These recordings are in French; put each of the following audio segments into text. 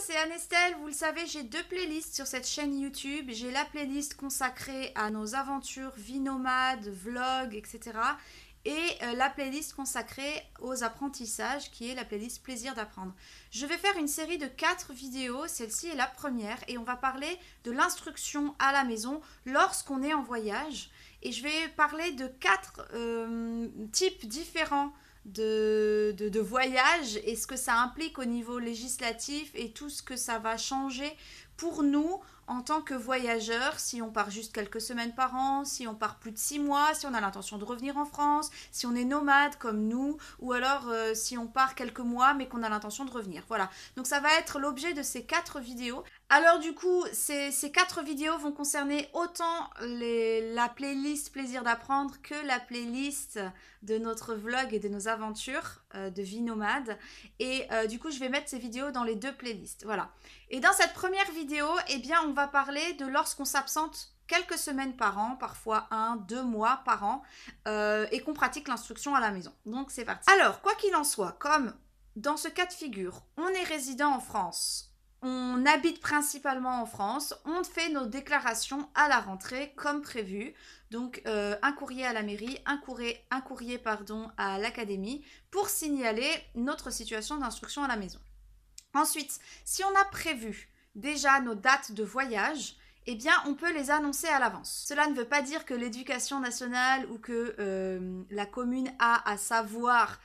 c'est Anne-Estelle. Vous le savez, j'ai deux playlists sur cette chaîne YouTube. J'ai la playlist consacrée à nos aventures, vie nomade, vlog, etc. Et la playlist consacrée aux apprentissages, qui est la playlist plaisir d'apprendre. Je vais faire une série de 4 vidéos. Celle-ci est la première. Et on va parler de l'instruction à la maison lorsqu'on est en voyage. Et je vais parler de 4 types différents de voyage et ce que ça implique au niveau législatif et tout ce que ça va changer pour nous en tant que voyageurs, si on part juste quelques semaines par an, si on part plus de 6 mois, si on a l'intention de revenir en France, si on est nomade comme nous, ou alors si on part quelques mois mais qu'on a l'intention de revenir. Voilà, donc ça va être l'objet de ces 4 vidéos. Alors du coup, ces 4 vidéos vont concerner autant la playlist Plaisir d'apprendre que la playlist de notre vlog et de nos aventures de vie nomade. Et du coup, je vais mettre ces vidéos dans les deux playlists. Voilà. Et dans cette première vidéo, eh bien, on va parler de lorsqu'on s'absente quelques semaines par an, parfois 1-2 mois par an, et qu'on pratique l'instruction à la maison. Donc c'est parti. Alors, quoi qu'il en soit, comme dans ce cas de figure, on est résident en France, on habite principalement en France, on fait nos déclarations à la rentrée comme prévu. Donc un courrier à la mairie, un courrier à l'académie pour signaler notre situation d'instruction à la maison. Ensuite, si on a prévu déjà nos dates de voyage, eh bien, on peut les annoncer à l'avance. Cela ne veut pas dire que l'éducation nationale ou que la commune a à savoir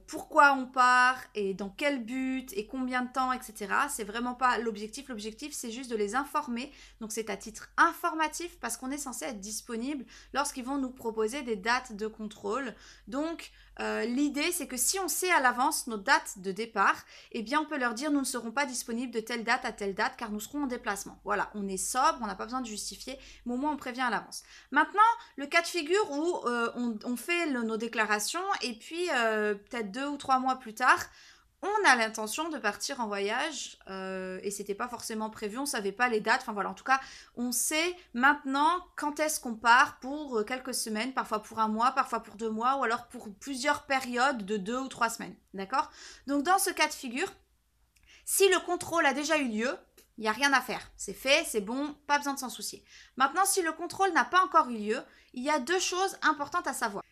pourquoi on part et dans quel but et combien de temps, etc. C'est vraiment pas l'objectif. L'objectif, c'est juste de les informer. Donc, c'est à titre informatif parce qu'on est censé être disponible lorsqu'ils vont nous proposer des dates de contrôle. Donc, l'idée, c'est que si on sait à l'avance nos dates de départ, eh bien, on peut leur dire nous ne serons pas disponibles de telle date à telle date car nous serons en déplacement. Voilà, on est sobre, on n'a pas besoin de justifier, mais au moins on prévient à l'avance. Maintenant, le cas de figure où on fait nos déclarations et puis peut-être 2 ou 3 mois plus tard, on a l'intention de partir en voyage et c'était pas forcément prévu, on savait pas les dates, enfin voilà, en tout cas, on sait maintenant quand est-ce qu'on part pour quelques semaines, parfois pour 1 mois, parfois pour 2 mois ou alors pour plusieurs périodes de 2 ou 3 semaines, d'accord? Donc dans ce cas de figure, si le contrôle a déjà eu lieu, il n'y a rien à faire, c'est fait, c'est bon, pas besoin de s'en soucier. Maintenant, si le contrôle n'a pas encore eu lieu, il y a 2 choses importantes à savoir.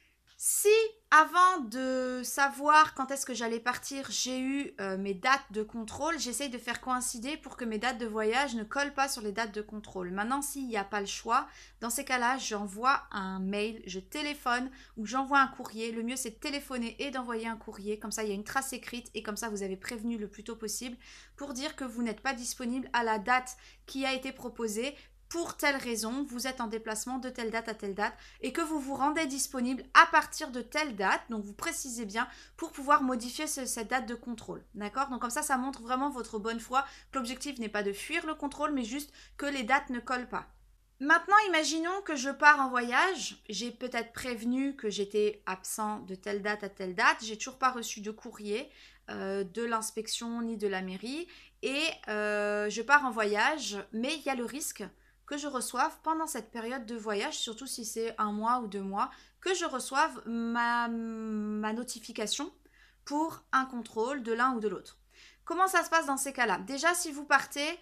Si avant de savoir quand est-ce que j'allais partir, j'ai eu mes dates de contrôle, j'essaye de faire coïncider pour que mes dates de voyage ne collent pas sur les dates de contrôle. Maintenant, s'il n'y a pas le choix, dans ces cas-là, j'envoie un mail, je téléphone ou j'envoie un courrier. Le mieux, c'est de téléphoner et d'envoyer un courrier. Comme ça, il y a une trace écrite et comme ça, vous avez prévenu le plus tôt possible pour dire que vous n'êtes pas disponible à la date qui a été proposée pour telle raison, vous êtes en déplacement de telle date à telle date et que vous vous rendez disponible à partir de telle date, donc vous précisez bien pour pouvoir modifier cette date de contrôle, d'accord? Donc comme ça montre vraiment votre bonne foi, que l'objectif n'est pas de fuir le contrôle, mais juste que les dates ne collent pas. Maintenant, imaginons que je pars en voyage, j'ai peut-être prévenu que j'étais absent de telle date à telle date, j'ai toujours pas reçu de courrier de l'inspection ni de la mairie et je pars en voyage, mais il y a le risque que je reçoive pendant cette période de voyage, surtout si c'est 1 mois ou 2 mois, que je reçoive ma notification pour un contrôle de l'un ou de l'autre. Comment ça se passe dans ces cas-là? Déjà, si vous partez,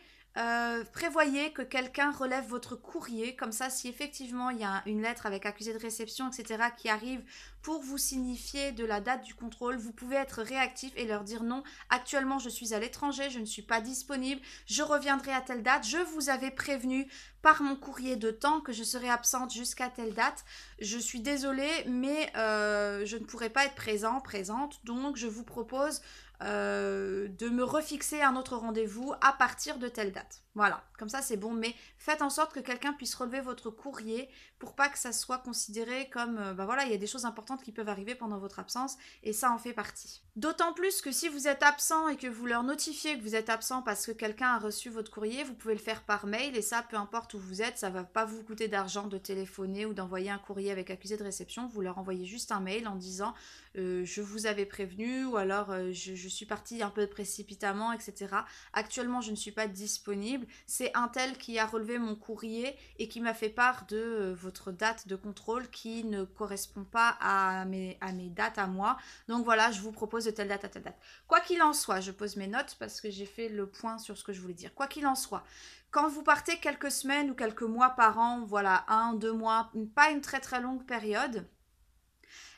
prévoyez que quelqu'un relève votre courrier, comme ça si effectivement il y a une lettre avec accusé de réception, etc. qui arrive pour vous signifier de la date du contrôle, vous pouvez être réactif et leur dire non, actuellement je suis à l'étranger, je ne suis pas disponible, je reviendrai à telle date, je vous avais prévenu par mon courrier de temps que je serai absente jusqu'à telle date, je suis désolée mais je ne pourrai pas être présente, donc je vous propose de me refixer un autre rendez-vous à partir de telle date. Voilà, comme ça c'est bon, mais faites en sorte que quelqu'un puisse relever votre courrier pour pas que ça soit considéré comme, voilà, il y a des choses importantes qui peuvent arriver pendant votre absence et ça en fait partie. D'autant plus que si vous êtes absent et que vous leur notifiez que vous êtes absent parce que quelqu'un a reçu votre courrier, vous pouvez le faire par mail et ça, peu importe où vous êtes, ça va pas vous coûter d'argent de téléphoner ou d'envoyer un courrier avec accusé de réception, vous leur envoyez juste un mail en disant je vous avais prévenu ou alors je suis partie un peu précipitamment, etc. Actuellement, je ne suis pas disponible. C'est un tel qui a relevé mon courrier et qui m'a fait part de votre date de contrôle qui ne correspond pas à mes dates à moi. Donc voilà, je vous propose de telle date à telle date. Quoi qu'il en soit, je pose mes notes parce que j'ai fait le point sur ce que je voulais dire. Quoi qu'il en soit, quand vous partez quelques semaines ou quelques mois par an, voilà, 1, 2 mois, pas une très très longue période,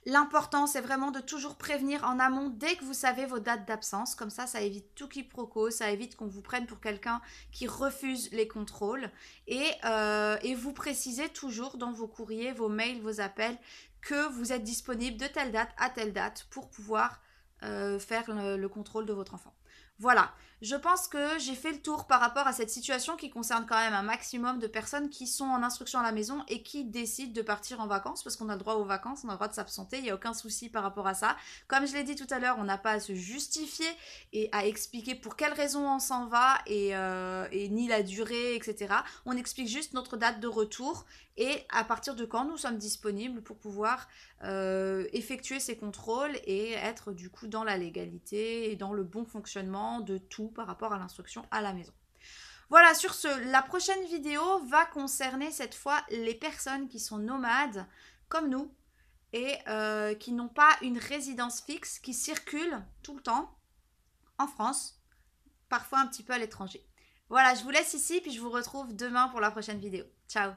l'important, c'est vraiment de toujours prévenir en amont dès que vous savez vos dates d'absence. Comme ça évite tout quiproquo, ça évite qu'on vous prenne pour quelqu'un qui refuse les contrôles. Et vous précisez toujours dans vos courriers, vos mails, vos appels, que vous êtes disponible de telle date à telle date pour pouvoir faire le contrôle de votre enfant. Voilà, je pense que j'ai fait le tour par rapport à cette situation qui concerne quand même un maximum de personnes qui sont en instruction à la maison et qui décident de partir en vacances parce qu'on a le droit aux vacances, on a le droit de s'absenter, il n'y a aucun souci par rapport à ça. Comme je l'ai dit tout à l'heure, on n'a pas à se justifier et à expliquer pour quelles raisons on s'en va et ni la durée, etc. On explique juste notre date de retour et à partir de quand nous sommes disponibles pour pouvoir effectuer ces contrôles et être du coup dans la légalité et dans le bon fonctionnement de tout par rapport à l'instruction à la maison. Voilà, sur ce, la prochaine vidéo va concerner cette fois les personnes qui sont nomades comme nous et qui n'ont pas une résidence fixe, qui circulent tout le temps en France, parfois un petit peu à l'étranger. Voilà, je vous laisse ici puis je vous retrouve demain pour la prochaine vidéo. Ciao!